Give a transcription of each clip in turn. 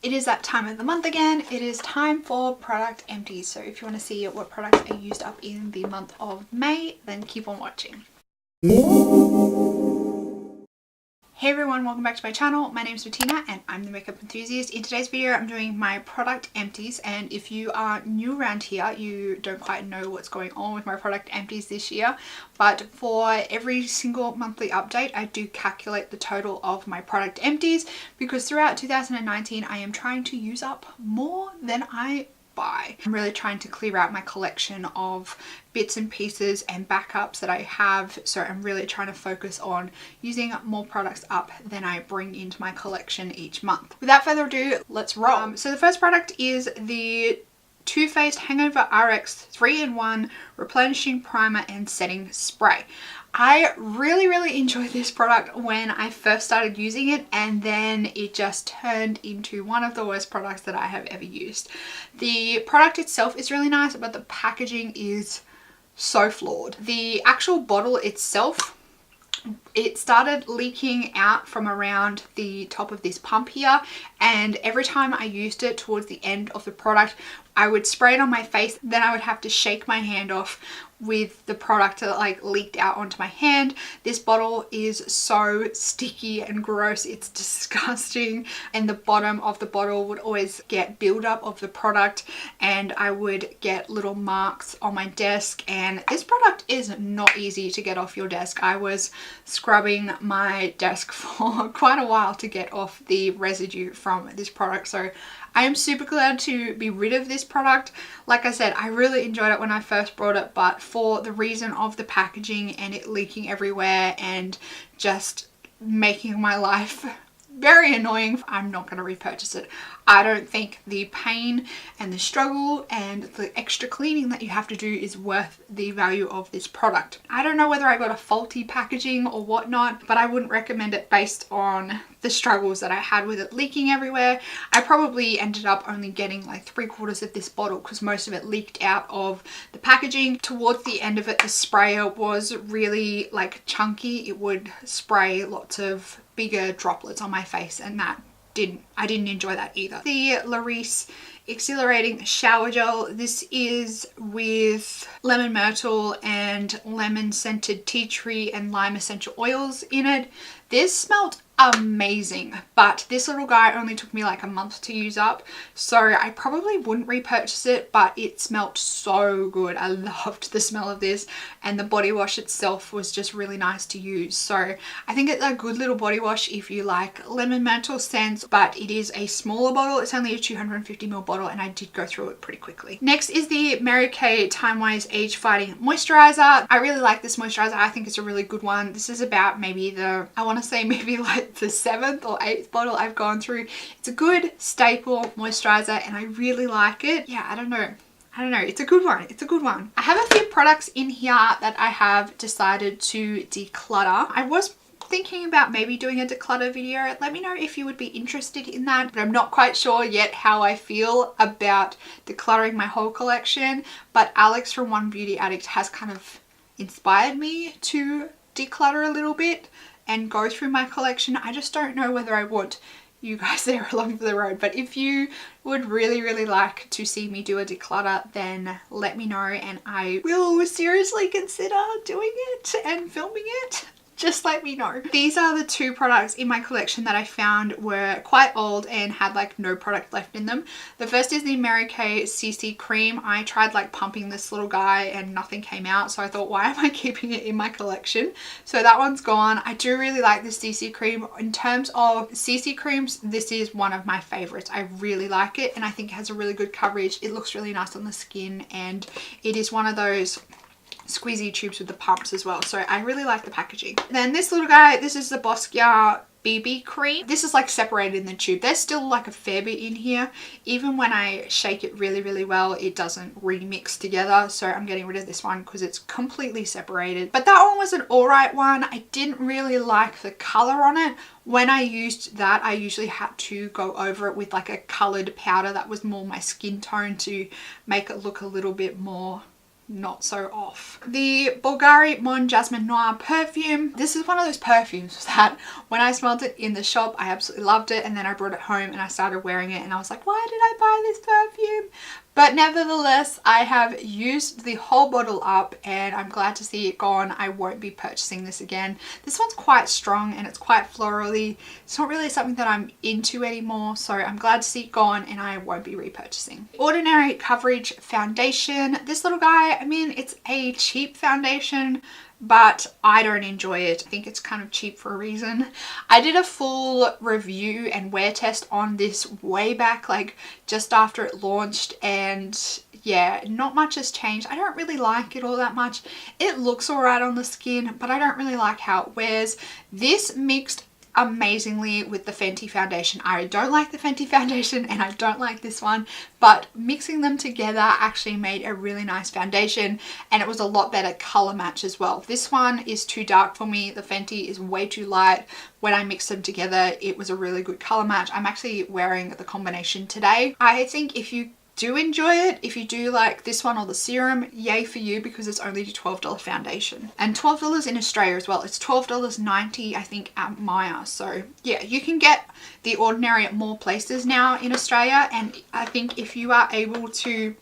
It is that time of the month again. It is time for product empties. So if you want to see what products I used up in the month of May, then keep on watching. Hey everyone, welcome back to my channel. My name is Bettina and I'm the makeup enthusiast. In today's video, I'm doing my product empties, and if you are new around here, you don't quite know what's going on with my product empties this year. But for every single monthly update, I do calculate the total of my product empties, because throughout 2019, I am trying to use up more than I buy. I'm really trying to clear out my collection of bits and pieces and backups that I have, so I'm really trying to focus on using more products up than I bring into my collection each month. Without further ado, let's roll. So the first product is the Too Faced Hangover RX 3-in-1 Replenishing Primer and Setting Spray. I really enjoyed this product when I first started using it, and then it just turned into one of the worst products that I have ever used. The product itself is really nice, but the packaging is so flawed. The actual bottle itself, it started leaking out from around the top of this pump here, and every time I used it towards the end of the product, I would spray it on my face, then I would have to shake my hand off with the product that like leaked out onto my hand. This bottle is so sticky and gross, it's disgusting, and the bottom of the bottle would always get buildup of the product, and I would get little marks on my desk, and this product is not easy to get off your desk. I was scrubbing my desk for quite a while to get off the residue from this product, so I am super glad to be rid of this product. Like I said, I really enjoyed it when I first bought it, but for the reason of the packaging and it leaking everywhere and just making my life very annoying, I'm not going to repurchase it. I don't think the pain and the struggle and the extra cleaning that you have to do is worth the value of this product. I don't know whether I got a faulty packaging or whatnot, but I wouldn't recommend it based on the struggles that I had with it leaking everywhere. I probably ended up only getting like 3/4 of this bottle because most of it leaked out of the packaging. Towards the end of it, the sprayer was really like chunky. It would spray lots of bigger droplets on my face, and I didn't enjoy that either. The Lariese Exhilarating Shower Gel. This is with lemon myrtle and lemon scented tea tree and lime essential oils in it. This smelled amazing, but this little guy only took me like a month to use up, so I probably wouldn't repurchase it, but it smelled so good. I loved the smell of this, and the body wash itself was just really nice to use. So I think it's a good little body wash if you like lemon myrtle scents, but it is a smaller bottle. It's only a 250ml bottle, and I did go through it pretty quickly. Next is the Mary Kay Time Wise Age Fighting Moisturiser. I really like this moisturiser. I think it's a really good one. This is about maybe I want to say maybe like the 7th or 8th bottle I've gone through. It's a good staple moisturizer and I really like it. Yeah, I don't know, it's a good one. It's a good one. I have a few products in here that I have decided to declutter. I was thinking about maybe doing a declutter video. Let me know if you would be interested in that, but I'm not quite sure yet how I feel about decluttering my whole collection. But Alex from One Beauty Addict has kind of inspired me to declutter a little bit and go through my collection. I just don't know whether I want you guys there along for the road, but if you would really like to see me do a declutter, then let me know and I will seriously consider doing it and filming it. Just let me know. These are the two products in my collection that I found were quite old and had like no product left in them. The first is the Mary Kay CC Cream. I tried like pumping this little guy and nothing came out, so I thought, why am I keeping it in my collection? So that one's gone. I do really like this CC Cream. In terms of CC creams, this is one of my favorites. I really like it, and I think it has a really good coverage. It looks really nice on the skin, and it is one of those squeezy tubes with the pumps as well, so I really like the packaging. Then this little guy, this is the Boscia BB Cream. This is like separated in the tube. There's still like a fair bit in here. Even when I shake it really well, it doesn't remix together, so I'm getting rid of this one because it's completely separated. But that one was an alright one. I didn't really like the color on it. When I used that, I usually had to go over it with like a colored powder that was more my skin tone to make it look a little bit more not so off. The Bvlgari Mon Jasmine Noir perfume. This is one of those perfumes that when I smelled it in the shop, I absolutely loved it, and then I brought it home and I started wearing it and I was like, why did I buy this perfume? But nevertheless, I have used the whole bottle up and I'm glad to see it gone. I won't be purchasing this again. This one's quite strong and it's quite florally. It's not really something that I'm into anymore, so I'm glad to see it gone and I won't be repurchasing. Ordinary Coverage Foundation. This little guy, I mean, it's a cheap foundation, but I don't enjoy it. I think it's kind of cheap for a reason. I did a full review and wear test on this way back, like just after it launched, and yeah, not much has changed. I don't really like it all that much. It looks alright on the skin, but I don't really like how it wears. This mixed amazingly with the Fenty foundation. I don't like the Fenty foundation and I don't like this one, but mixing them together actually made a really nice foundation, and it was a lot better color match as well. This one is too dark for me. The Fenty is way too light. When I mixed them together, it was a really good color match. I'm actually wearing the combination today. I think if you do enjoy it, if you do like this one or the serum, yay for you, because it's only a $12 foundation and $12 in Australia as well. It's $12.90 I think at Maya. So yeah, you can get the Ordinary at more places now in Australia, and I think if you are able to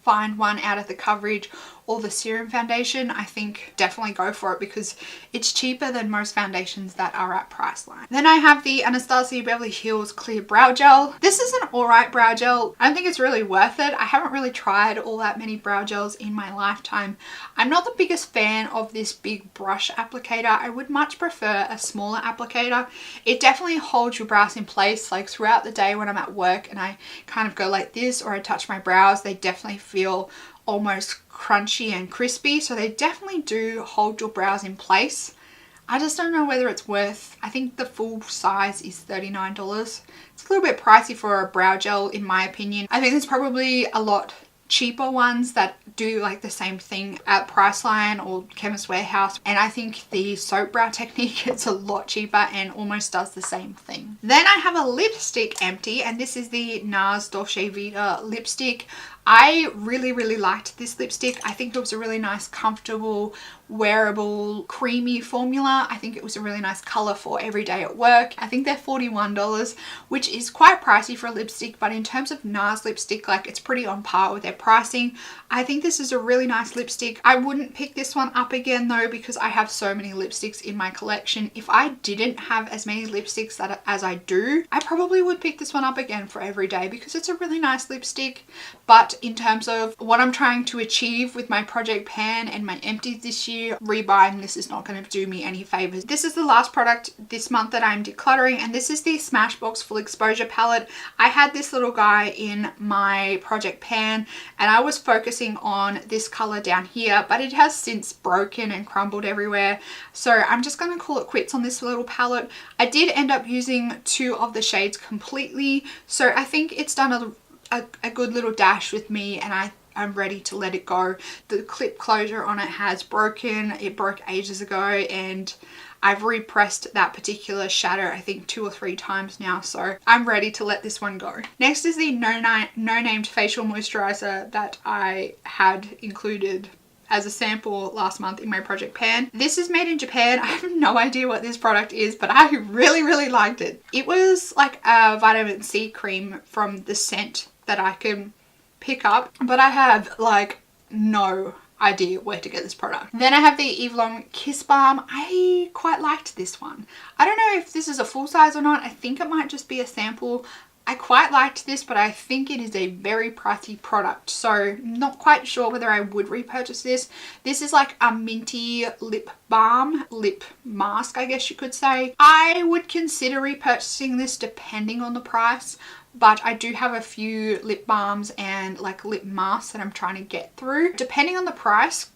find one out of the Coverage or the serum foundation, I think definitely go for it because it's cheaper than most foundations that are at Priceline. Then I have the Anastasia Beverly Hills Clear Brow Gel. This is an alright brow gel. I don't think it's really worth it. I haven't really tried all that many brow gels in my lifetime. I'm not the biggest fan of this big brush applicator. I would much prefer a smaller applicator. It definitely holds your brows in place, like throughout the day when I'm at work and I kind of go like this or I touch my brows, they definitely feel almost crunchy and crispy, so they definitely do hold your brows in place. I just don't know whether it's worth, I think the full size is $39. It's a little bit pricey for a brow gel in my opinion. I think there's probably a lot cheaper ones that do like the same thing at Priceline or Chemist Warehouse, and I think the soap brow technique, it's a lot cheaper and almost does the same thing. Then I have a lipstick empty, and this is the Nars Dolce Vita lipstick. I really liked this lipstick. I think it was a really nice, comfortable, wearable, creamy formula. I think it was a really nice color for every day at work. I think they're $41, which is quite pricey for a lipstick, but in terms of Nars lipstick, like it's pretty on par with their pricing. I think this is a really nice lipstick. I wouldn't pick this one up again though, because I have so many lipsticks in my collection. If I didn't have as many lipsticks as I do, I probably would pick this one up again for every day because it's a really nice lipstick. But in terms of what I'm trying to achieve with my project pan and my empties this year, rebuying this is not going to do me any favors. This is the last product this month that I'm decluttering, and this is the Smashbox Full Exposure palette. I had this little guy in my project pan and I was focusing on this color down here, but it has since broken and crumbled everywhere, so I'm just going to call it quits on this little palette. I did end up using 2 of the shades completely, so I think it's done a good little dash with me, and I'm ready to let it go. The clip closure on it has broken. It broke ages ago, and I've repressed that particular shadow I think 2 or 3 times now, so I'm ready to let this one go. Next is the no named facial moisturizer that I had included as a sample last month in my project pan. This is made in Japan. I have no idea what this product is, but I really liked it. It was like a vitamin C cream from the scent that I can pick up, but I have like no idea where to get this product. Then I have the Lom Kiss balm. I quite liked this one. I don't know if this is a full size or not. I think it might just be a sample. I quite liked this, but I think it is a very pricey product, so not quite sure whether I would repurchase this. This is like a minty lip balm, lip mask I guess you could say. I would consider repurchasing this depending on the price, but I do have a few lip balms and like lip masks that I'm trying to get through. Depending on the price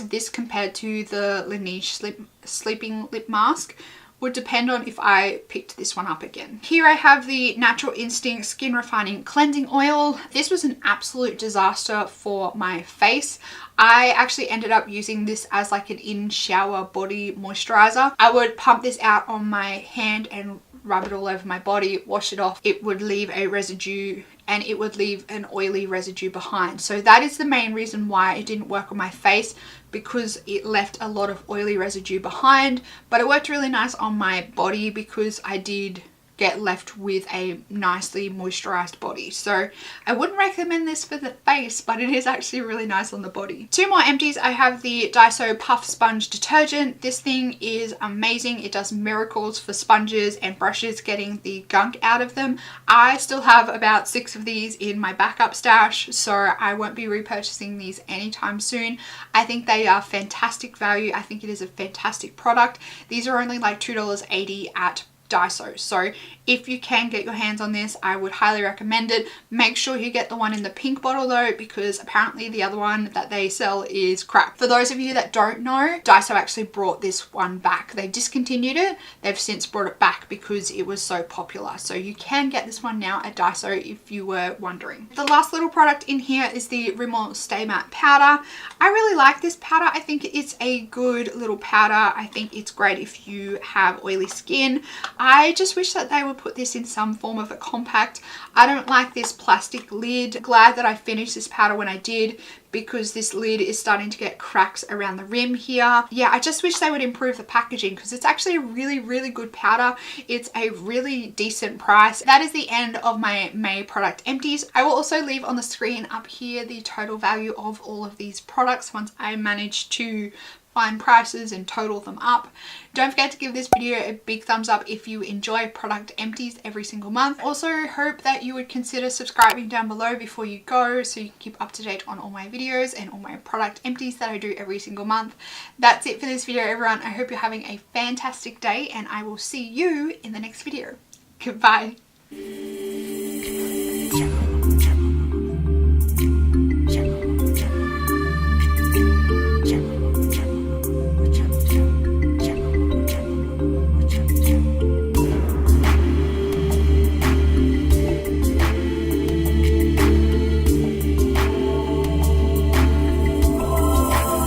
of this compared to the Laneige sleeping lip mask, would depend on if I picked this one up again. Here I have the Natural Instinct Skin Refining Cleansing Oil. This was an absolute disaster for my face. I actually ended up using this as like an in-shower body moisturizer. I would pump this out on my hand and rub it all over my body, wash it off, it would leave a residue and it would leave an oily residue behind. So that is the main reason why it didn't work on my face, because it left a lot of oily residue behind. But it worked really nice on my body because I did get left with a nicely moisturized body. So I wouldn't recommend this for the face, but it is actually really nice on the body. Two more empties. I have the Daiso Puff Sponge Detergent. This thing is amazing. It does miracles for sponges and brushes, getting the gunk out of them. I still have about 6 of these in my backup stash, so I won't be repurchasing these anytime soon. I think they are fantastic value. I think it is a fantastic product. These are only like $2.80 at Daiso. So if you can get your hands on this, I would highly recommend it. Make sure you get the one in the pink bottle though, because apparently the other one that they sell is crap. For those of you that don't know, Daiso actually brought this one back. They discontinued it. They've since brought it back because it was so popular. So you can get this one now at Daiso if you were wondering. The last little product in here is the Rimmel Stay Matte Powder. I really like this powder. I think it's a good little powder. I think it's great if you have oily skin. I just wish that they would put this in some form of a compact. I don't like this plastic lid. Glad that I finished this powder when I did, because this lid is starting to get cracks around the rim here. Yeah, I just wish they would improve the packaging, because it's actually a really good powder. It's a really decent price. That is the end of my May product empties. I will also leave on the screen up here the total value of all of these products once I manage to find prices and total them up. Don't forget to give this video a big thumbs up if you enjoy product empties every single month. Also hope that you would consider subscribing down below before you go, so you can keep up to date on all my videos and all my product empties that I do every single month. That's it for this video, everyone. I hope you're having a fantastic day, and I will see you in the next video. Goodbye.